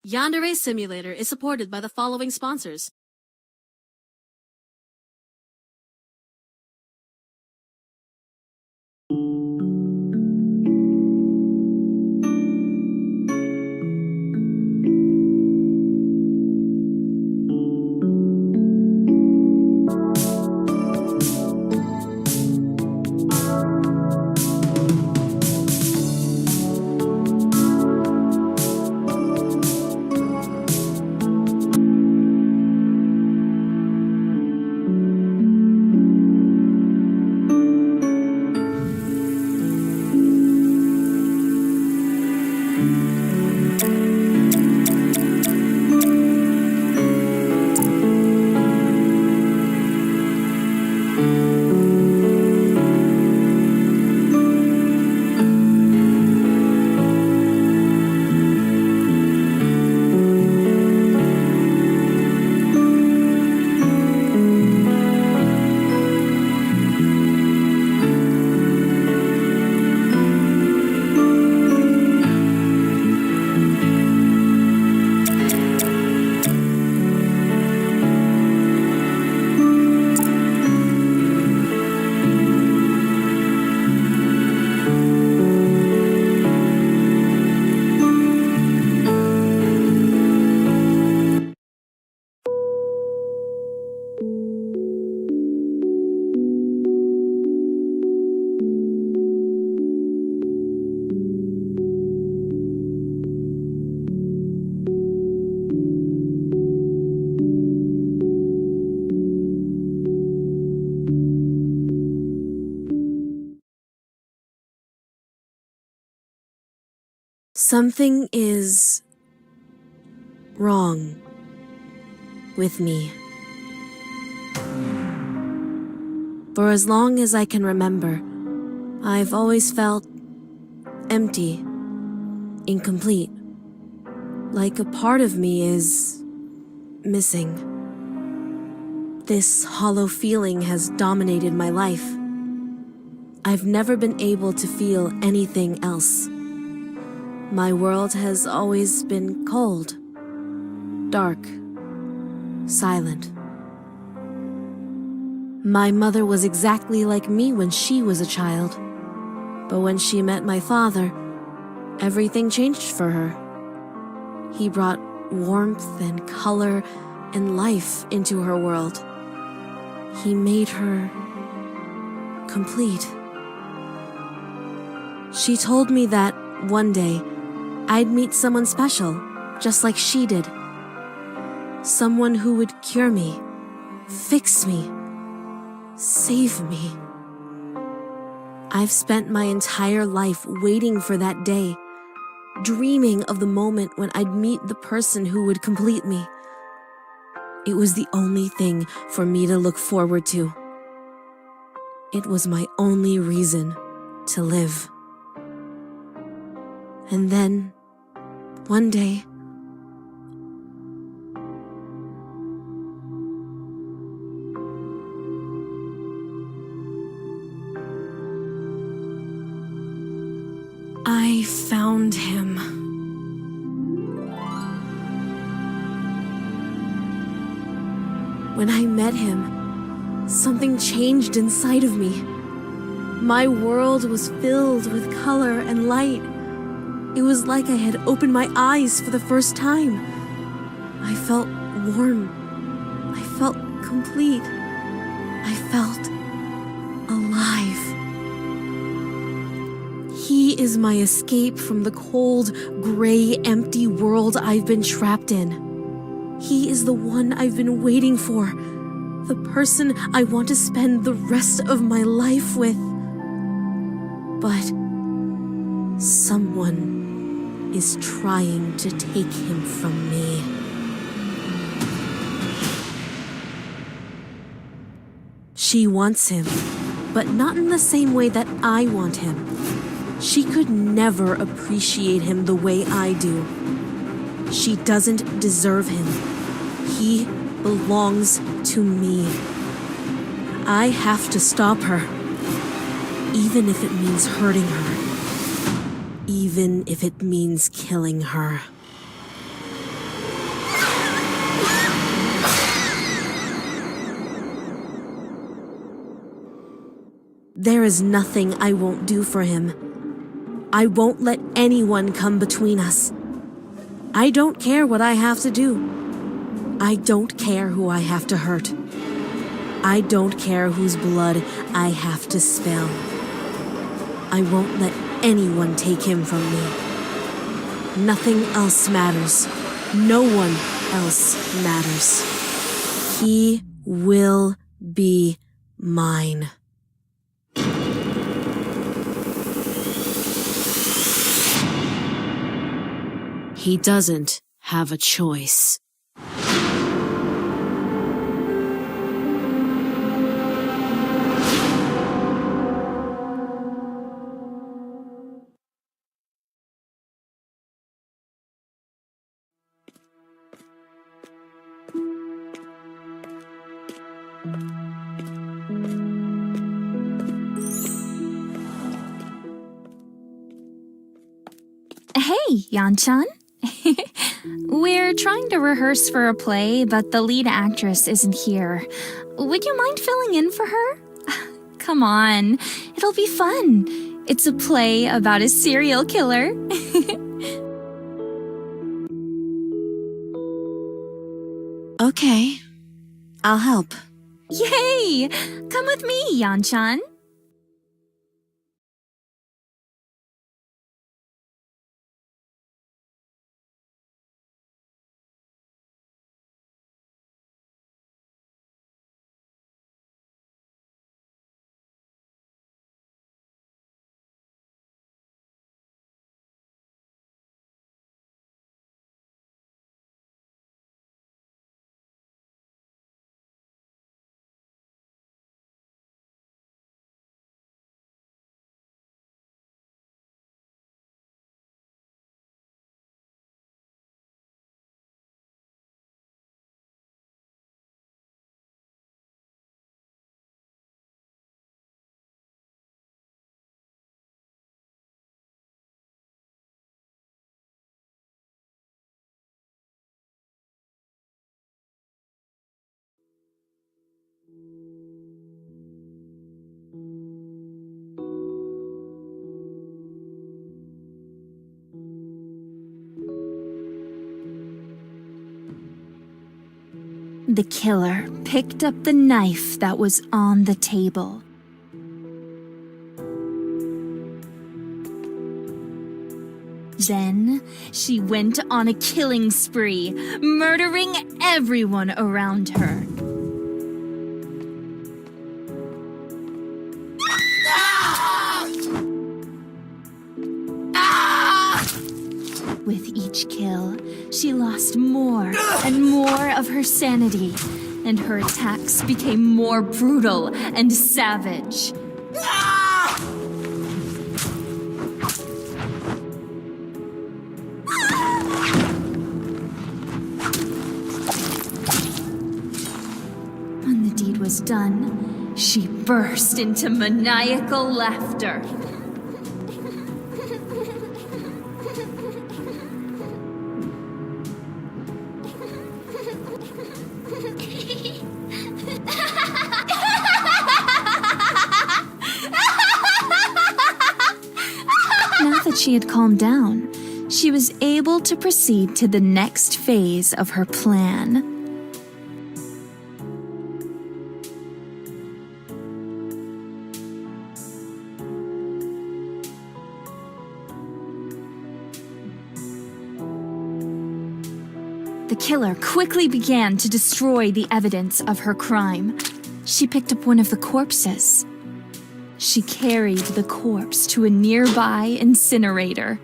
Yandere Simulator is supported by the following sponsors. Something is wrong with me. For as long as I can remember, I've always felt empty, incomplete, like a part of me is missing. This hollow feeling has dominated my life. I've never been able to feel anything else. My world has always been cold, dark, silent. My mother was exactly like me when she was a child. But when she met my father, everything changed for her. He brought warmth and color and life into her world. He made her complete. She told me that one day, I'd meet someone special, just like she did. Someone who would cure me, fix me, save me. I've spent my entire life waiting for that day, dreaming of the moment when I'd meet the person who would complete me. It was the only thing for me to look forward to. It was my only reason to live. And then, one day, I found him. When I met him, something changed inside of me. My world was filled with color and light. It was like I had opened my eyes for the first time. I felt warm. I felt complete. I felt alive. He is my escape from the cold, gray, empty world I've been trapped in. He is the one I've been waiting for, the person I want to spend the rest of my life with. But someone is trying to take him from me. She wants him, but not in the same way that I want him. She could never appreciate him the way I do. She doesn't deserve him. He belongs to me. I have to stop her, even if it means hurting her. Even if it means killing her. There is nothing I won't do for him. I won't let anyone come between us. I don't care what I have to do. I don't care who I have to hurt. I don't care whose blood I have to spill. I won't let anyone take him from me. Nothing else matters. No one else matters. He will be mine. He doesn't have a choice. Hey, Yanchan. We're trying to rehearse for a play, but the lead actress isn't here. Would you mind filling in for her? Come on, it'll be fun. It's a play about a serial killer. Okay, I'll help. Yay! Come with me, Yanchan. The killer picked up the knife that was on the table. Then she went on a killing spree, murdering everyone around her. With each kill, she lost more and more of her sanity, and her attacks became more brutal and savage. When the deed was done, she burst into maniacal laughter. Now that she had calmed down, she was able to proceed to the next phase of her plan. The killer quickly began to destroy the evidence of her crime. She picked up one of the corpses. She carried the corpse to a nearby incinerator.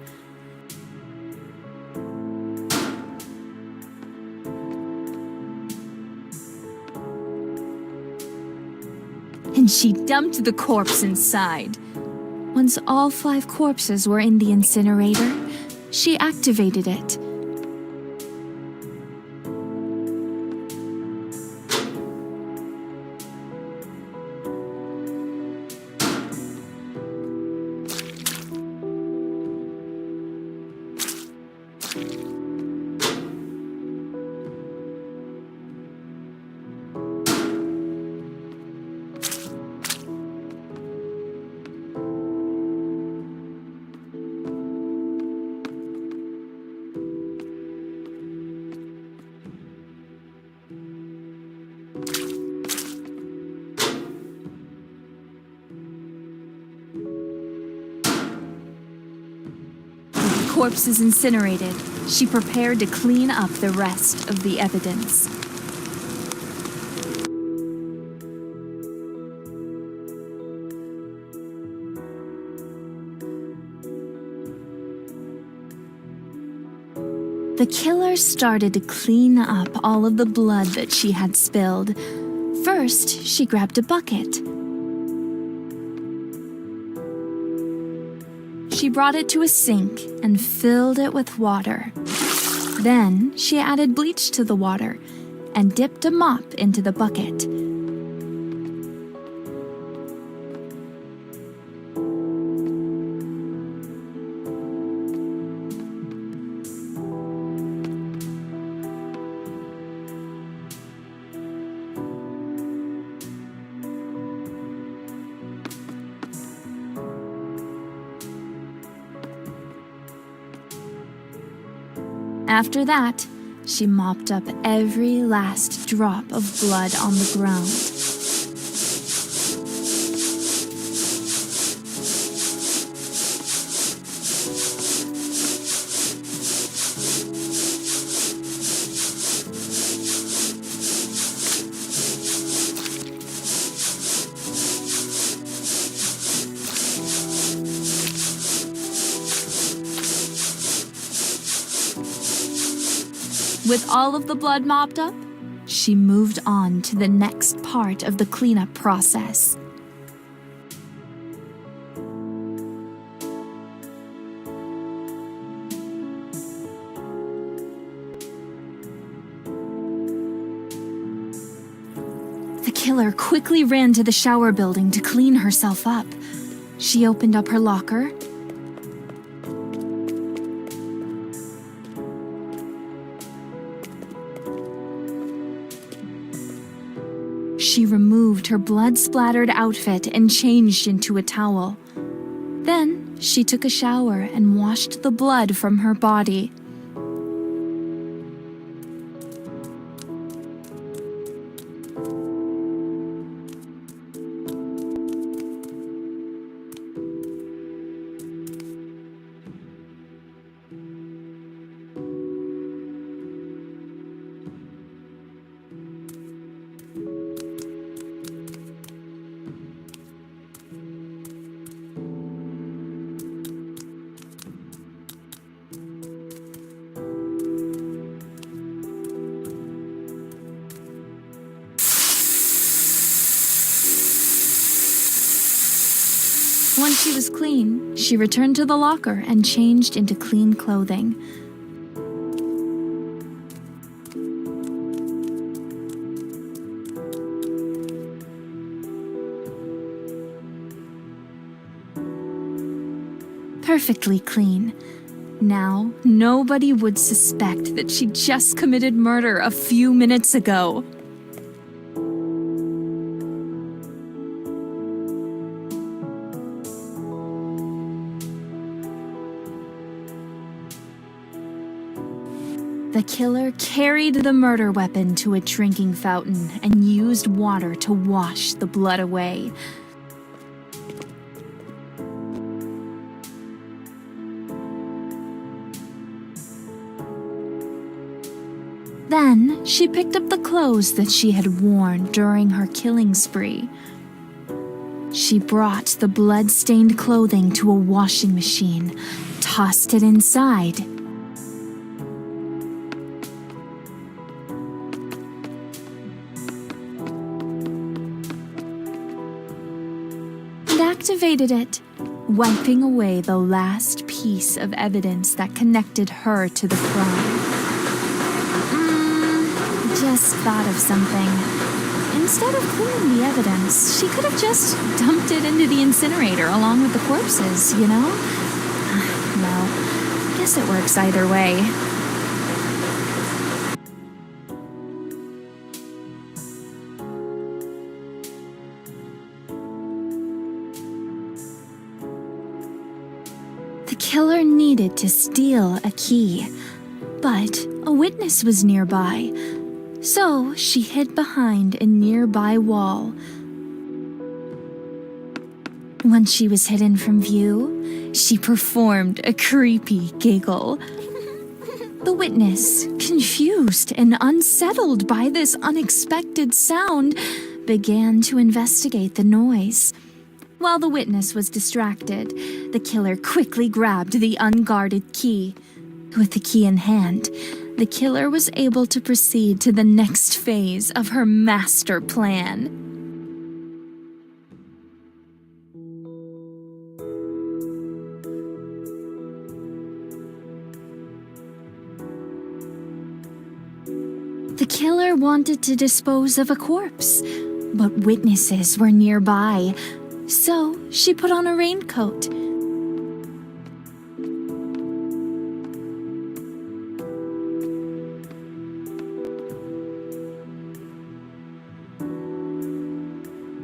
And she dumped the corpse inside. Once all 5 corpses were in the incinerator, she activated it. corpses incinerated, she prepared to clean up the rest of the evidence. The killer started to clean up all of the blood that she had spilled. First, she grabbed a bucket. She brought it to a sink and filled it with water. Then, she added bleach to the water and dipped a mop into the bucket. After that, she mopped up every last drop of blood on the ground. With all of the blood mopped up, she moved on to the next part of the cleanup process. The killer quickly ran to the shower building to clean herself up. She opened up her locker. She removed her blood-splattered outfit and changed into a towel. Then, she took a shower and washed the blood from her body. Once she was clean, she returned to the locker and changed into clean clothing. Perfectly clean. Now, nobody would suspect that she just committed murder a few minutes ago. The killer carried the murder weapon to a drinking fountain and used water to wash the blood away. Then, she picked up the clothes that she had worn during her killing spree. She brought the blood-stained clothing to a washing machine, tossed it inside, and activated it, wiping away the last piece of evidence that connected her to the crime. Just thought of something. Instead of cleaning the evidence, she could have just dumped it into the incinerator along with the corpses, you know? Well, I guess it works either way. The killer needed to steal a key, but a witness was nearby. So she hid behind a nearby wall. Once she was hidden from view, she performed a creepy giggle. The witness, confused and unsettled by this unexpected sound, began to investigate the noise. While the witness was distracted, the killer quickly grabbed the unguarded key. With the key in hand, the killer was able to proceed to the next phase of her master plan. The killer wanted to dispose of a corpse, but witnesses were nearby, so she put on a raincoat.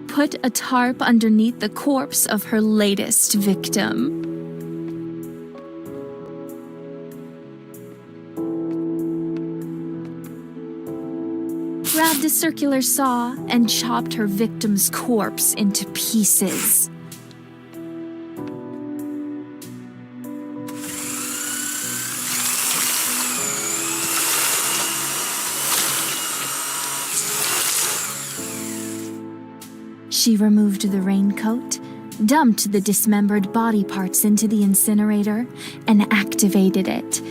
Put a tarp underneath the corpse of her latest victim. Grabbed a circular saw and chopped her victim's corpse into pieces. She removed the raincoat, dumped the dismembered body parts into the incinerator, and activated it.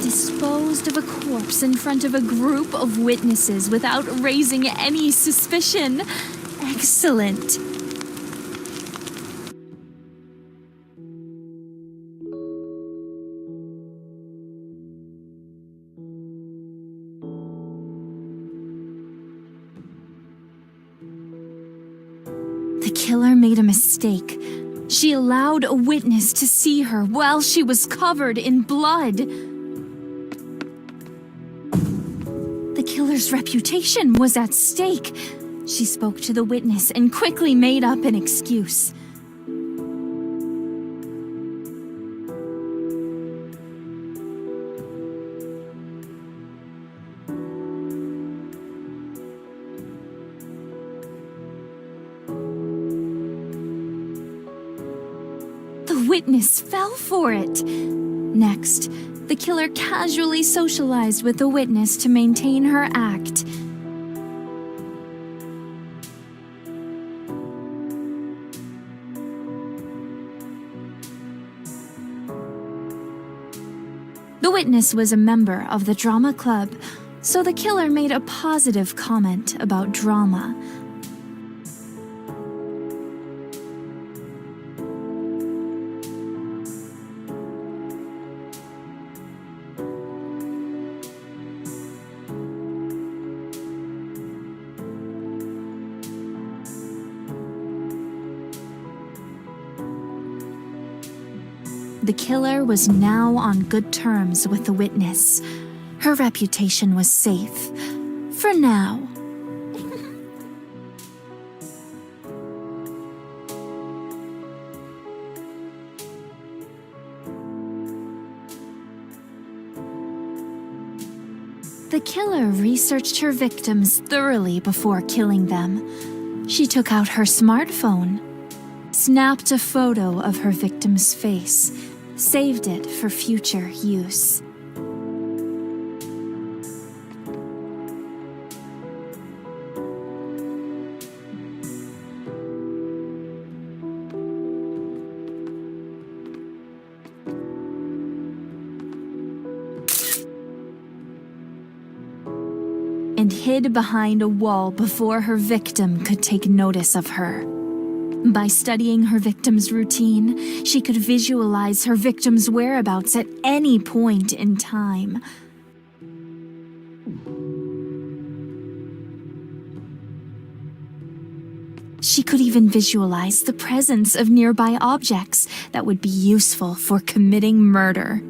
Disposed of a corpse in front of a group of witnesses without raising any suspicion. Excellent. The killer made a mistake. She allowed a witness to see her while she was covered in blood. The killer's reputation was at stake. She spoke to the witness and quickly made up an excuse. The witness fell for it. Next, the killer casually socialized with the witness to maintain her act. The witness was a member of the drama club, so the killer made a positive comment about drama. The killer was now on good terms with the witness. Her reputation was safe. For now. The killer researched her victims thoroughly before killing them. She took out her smartphone, snapped a photo of her victim's face, saved it for future use. And hid behind a wall before her victim could take notice of her. By studying her victim's routine, she could visualize her victim's whereabouts at any point in time. She could even visualize the presence of nearby objects that would be useful for committing murder.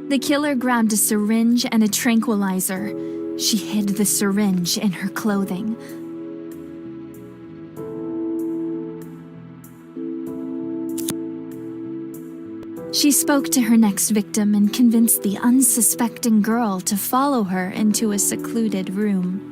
The killer grabbed a syringe and a tranquilizer. She hid the syringe in her clothing. She spoke to her next victim and convinced the unsuspecting girl to follow her into a secluded room.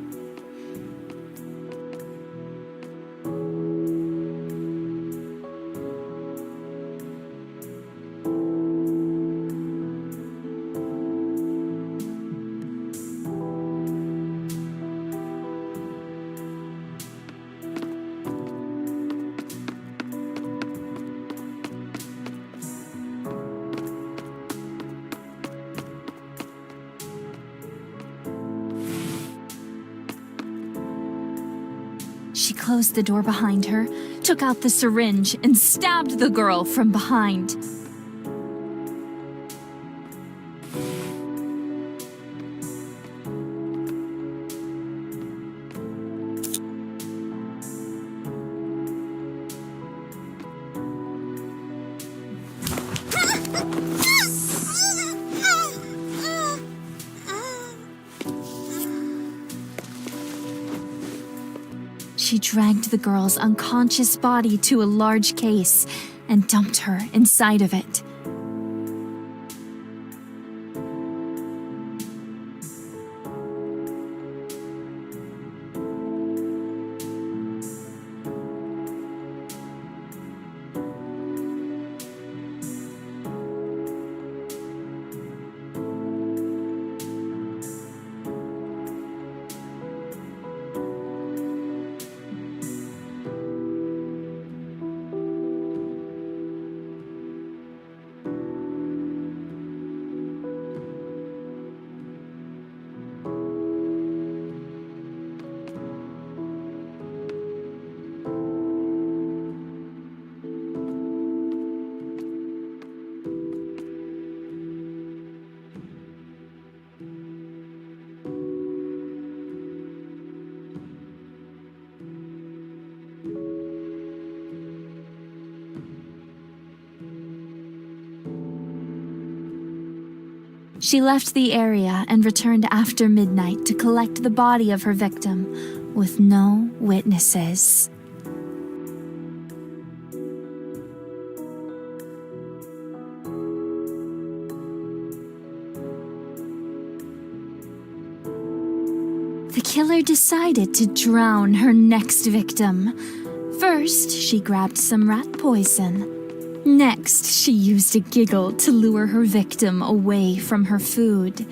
She closed the door behind her, took out the syringe, and stabbed the girl from behind. She dragged the girl's unconscious body to a large case and dumped her inside of it. She left the area and returned after midnight to collect the body of her victim, with no witnesses. The killer decided to drown her next victim. First, she grabbed some rat poison. Next, she used a giggle to lure her victim away from her food.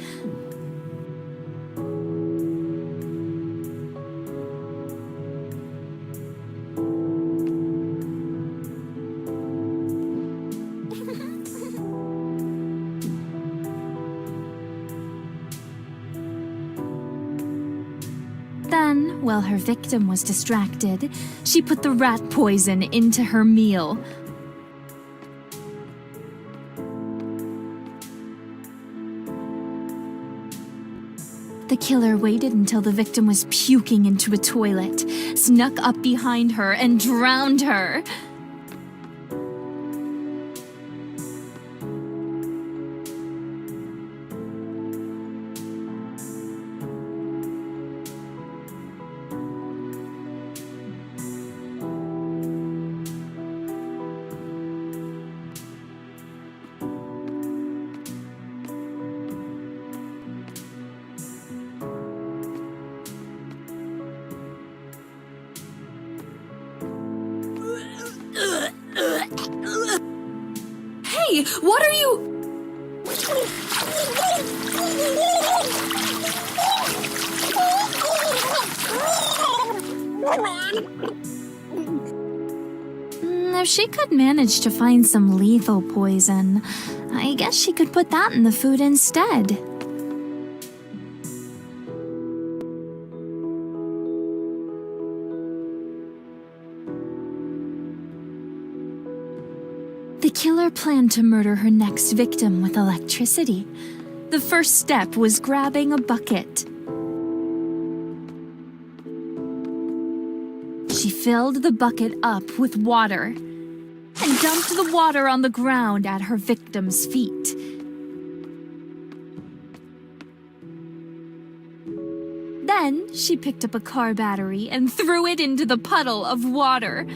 Then, while her victim was distracted, she put the rat poison into her meal. The killer waited until the victim was puking into a toilet, snuck up behind her, and drowned her. Hey, what are you... If she could manage to find some lethal poison, I guess she could put that in the food instead. The killer planned to murder her next victim with electricity. The first step was grabbing a bucket. She filled the bucket up with water and dumped the water on the ground at her victim's feet. Then she picked up a car battery and threw it into the puddle of water.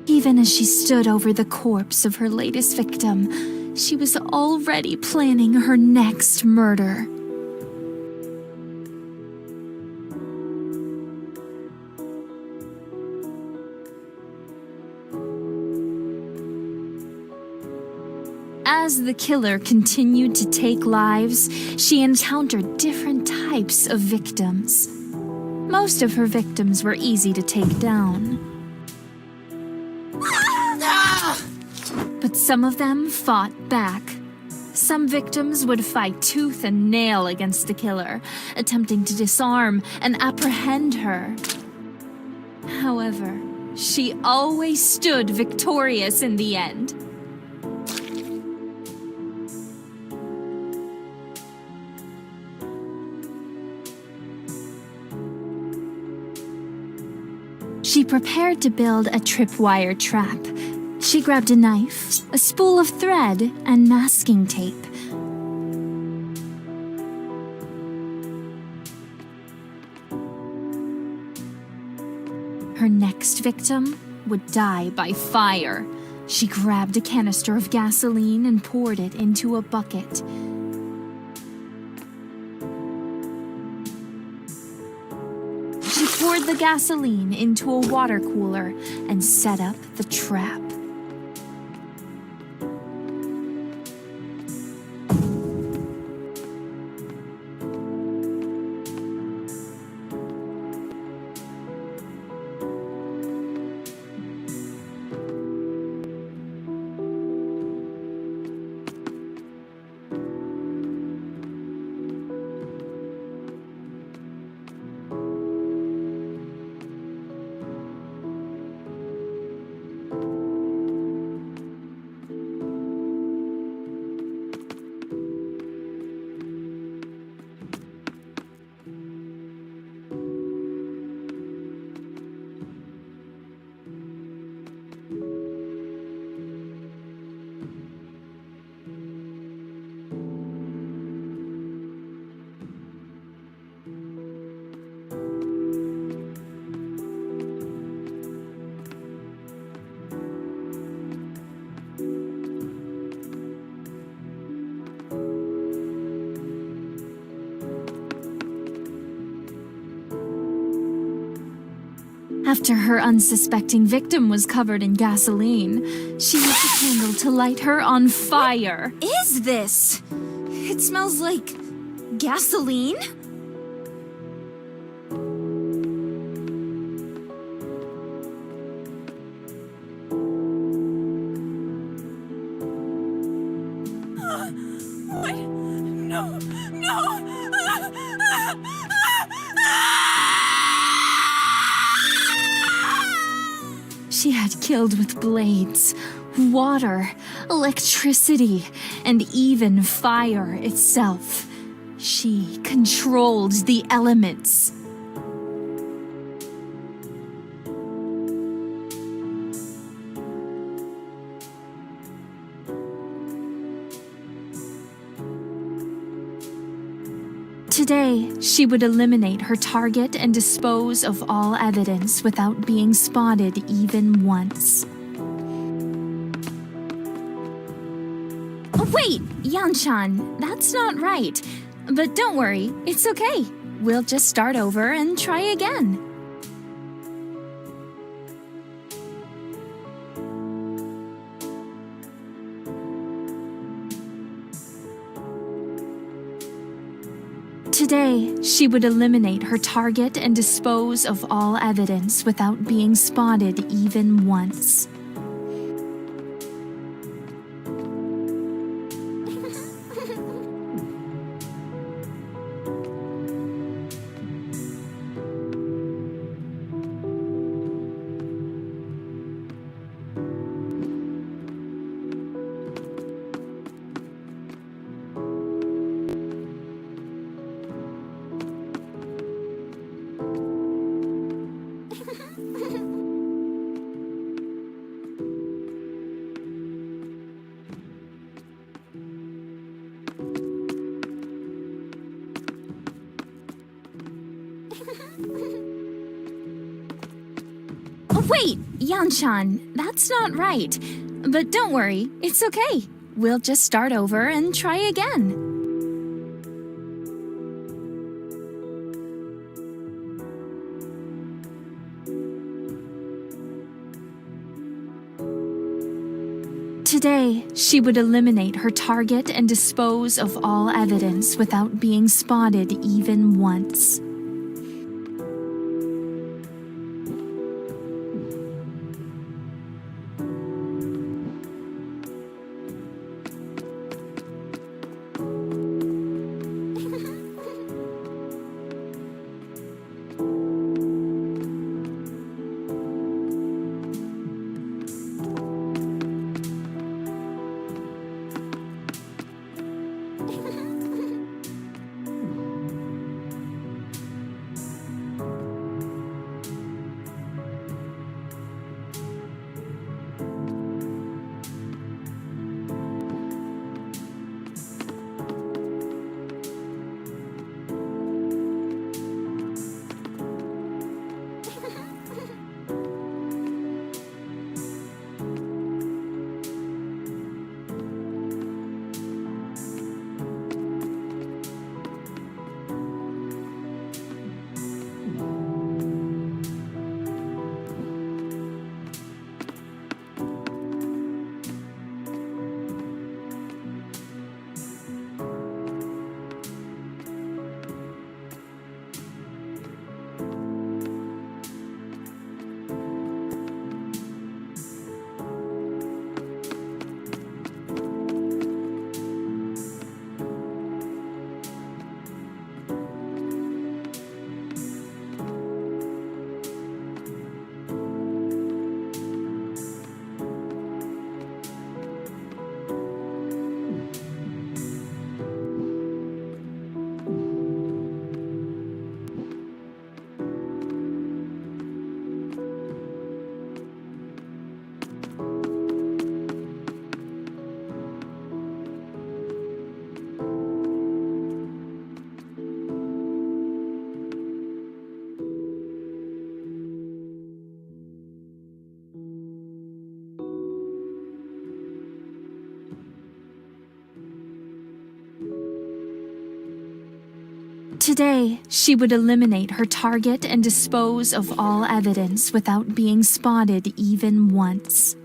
Even as she stood over the corpse of her latest victim, she was already planning her next murder. As the killer continued to take lives, she encountered different types of victims. Most of her victims were easy to take down. But some of them fought back. Some victims would fight tooth and nail against the killer, attempting to disarm and apprehend her. However, she always stood victorious in the end. She prepared to build a tripwire trap. She grabbed a knife, a spool of thread, and masking tape. Her next victim would die by fire. She grabbed a canister of gasoline and poured it into a bucket. She poured the gasoline into a water cooler and set up the trap. After her unsuspecting victim was covered in gasoline, she used a candle to light her on fire. What is this? It smells like... gasoline? What? No! No! She had killed with blades, water, electricity, and even fire itself. She controlled the elements. Today, she would eliminate her target and dispose of all evidence without being spotted even once. Oh, wait, Yanchan, that's not right. But don't worry, it's okay. We'll just start over and try again. Today, she would eliminate her target and dispose of all evidence without being spotted even once. Oh, wait, Yanchan, that's not right. But don't worry, it's okay. We'll just start over and try again. Today, she would eliminate her target and dispose of all evidence without being spotted even once. Today, she would eliminate her target and dispose of all evidence without being spotted even once.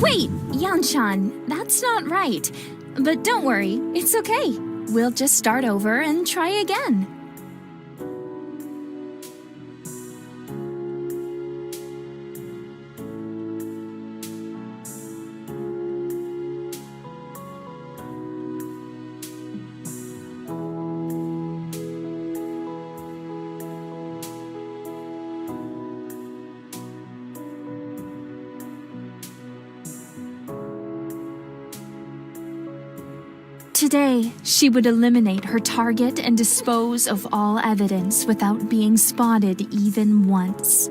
Wait, Yanchan, that's not right. But don't worry, it's okay. We'll just start over and try again. Today, she would eliminate her target and dispose of all evidence without being spotted even once.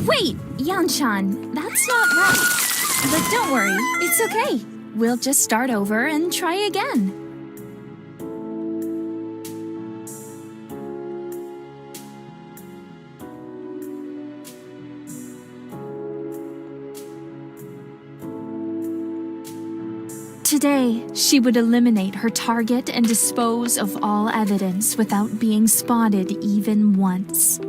Wait, Yanchan, that's not right. But don't worry, it's okay. We'll just start over and try again. Today, she would eliminate her target and dispose of all evidence without being spotted even once.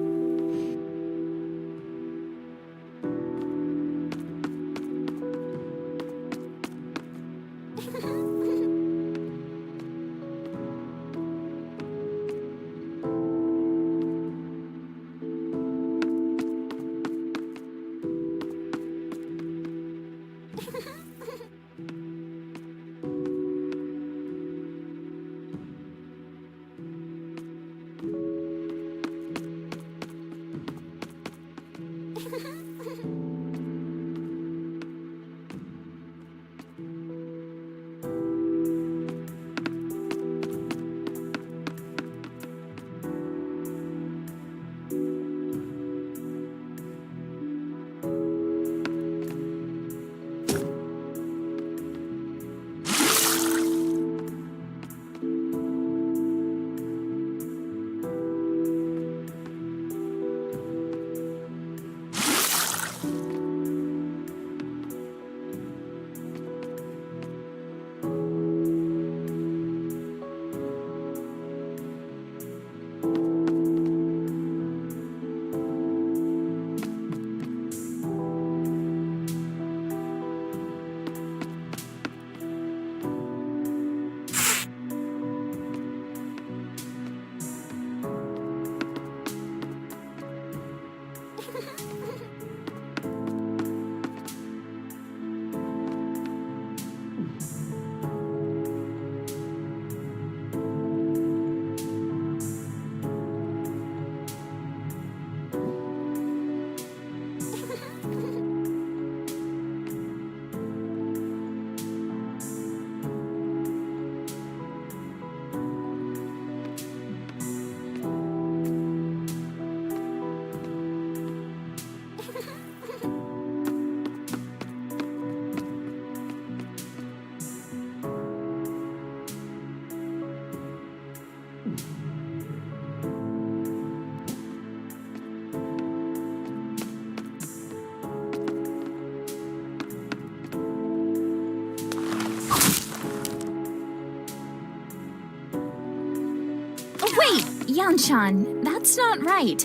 Wait, Yanchan, that's not right.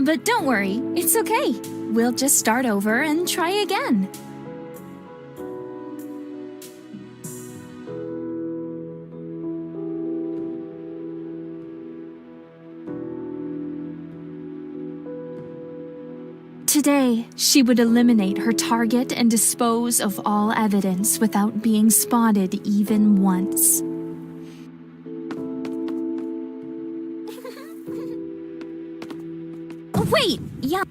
But don't worry, it's okay. We'll just start over and try again. Today, she would eliminate her target and dispose of all evidence without being spotted even once. Wait, yeah.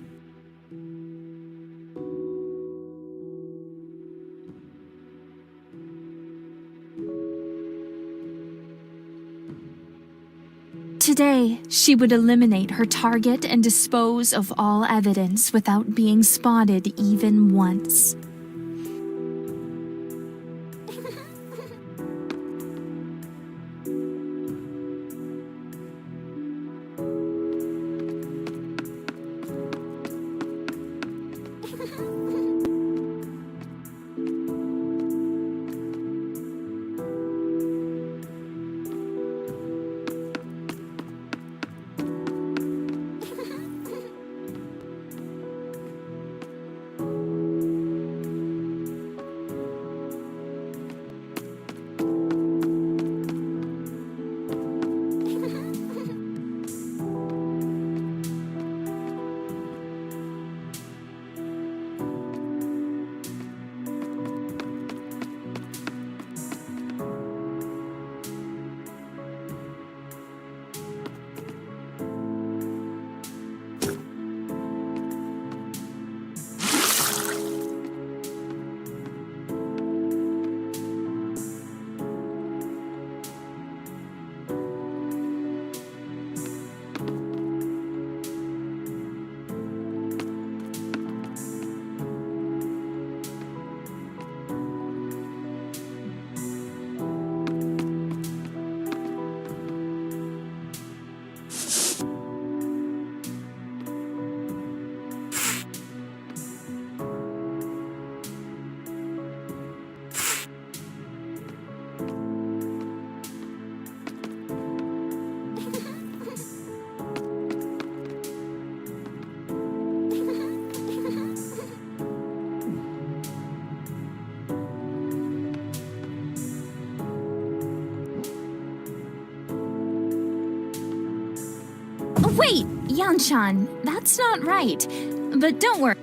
Today, she would eliminate her target and dispose of all evidence without being spotted even once. Wait, Yanchan, that's not right. But don't worry.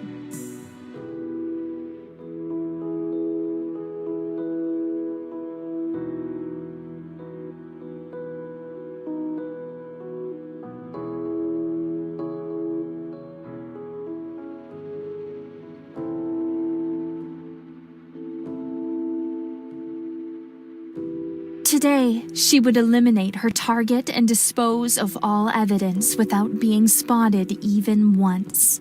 Today, she would eliminate her target and dispose of all evidence without being spotted even once.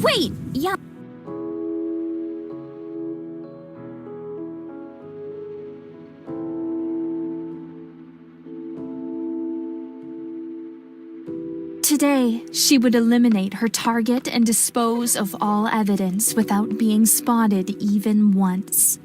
Wait! Yeah. Today, she would eliminate her target and dispose of all evidence without being spotted even once.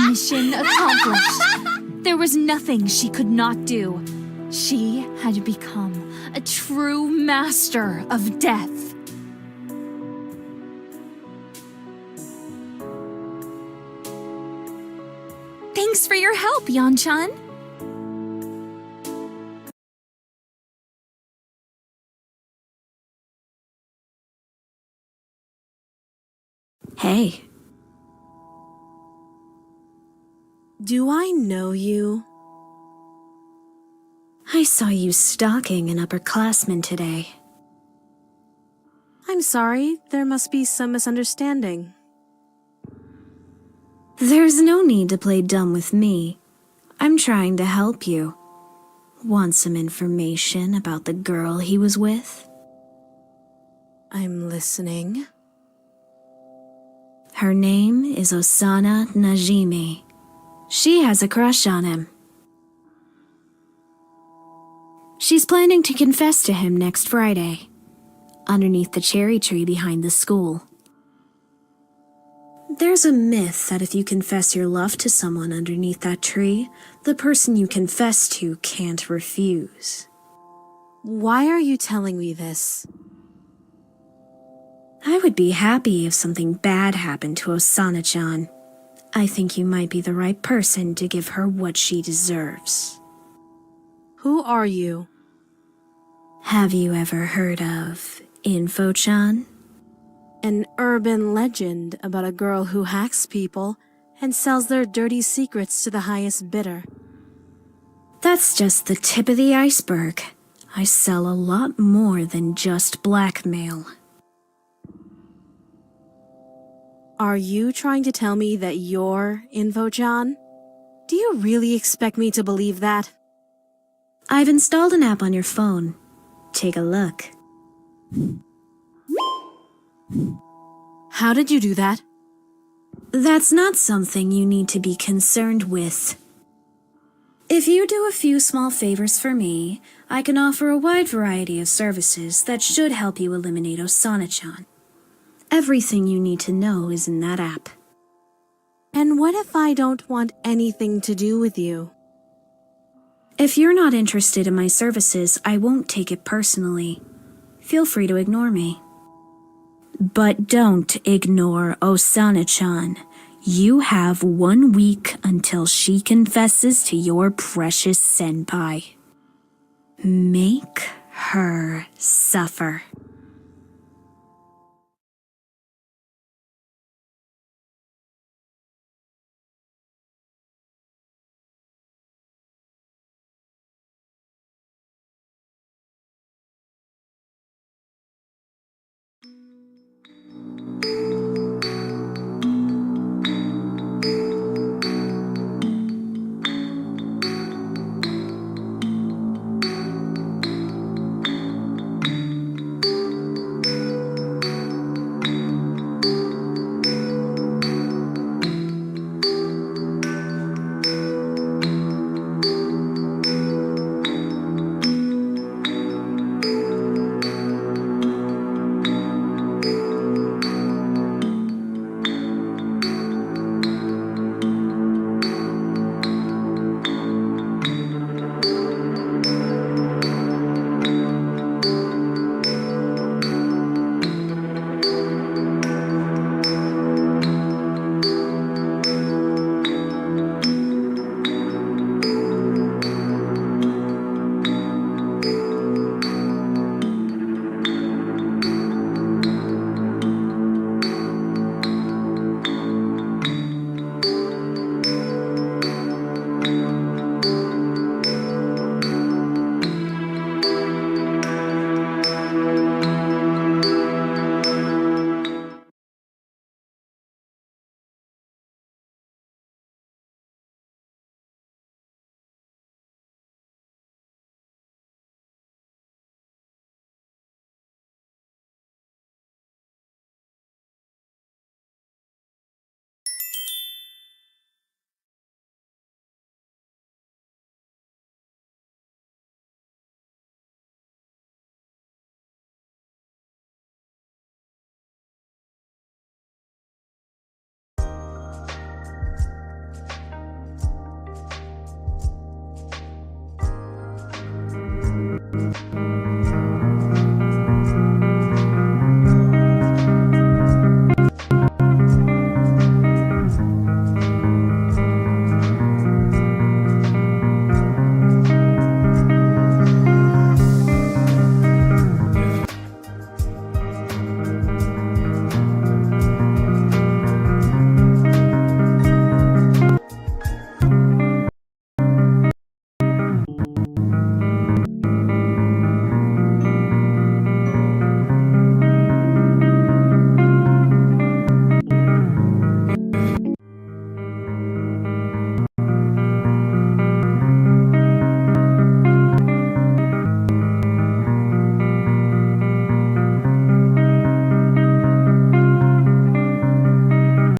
Mission accomplished. There was nothing she could not do. She had become a true master of death. Thanks for your help, Yan-chan. Hey. Do I know you? I saw you stalking an upperclassman today. I'm sorry, there must be some misunderstanding. There's no need to play dumb with me. I'm trying to help you. Want some information about the girl he was with? I'm listening. Her name is Osana Najimi. She has a crush on him. She's planning to confess to him next Friday, underneath the cherry tree behind the school. There's a myth that if you confess your love to someone underneath that tree, the person you confess to can't refuse. Why are you telling me this? I would be happy if something bad happened to Osana-chan. I think you might be the right person to give her what she deserves. Who are you? Have you ever heard of Info-chan? An urban legend about a girl who hacks people and sells their dirty secrets to the highest bidder. That's just the tip of the iceberg. I sell a lot more than just blackmail. Are you trying to tell me that you're Info-chan? Do you really expect me to believe that? I've installed an app on your phone. Take a look. How did you do that? That's not something you need to be concerned with. If you do a few small favors for me, I can offer a wide variety of services that should help you eliminate Osana-chan. Everything you need to know is in that app. And what if I don't want anything to do with you? If you're not interested in my services, I won't take it personally. Feel free to ignore me. But don't ignore Osana-chan. You have 1 week until she confesses to your precious senpai. Make her suffer.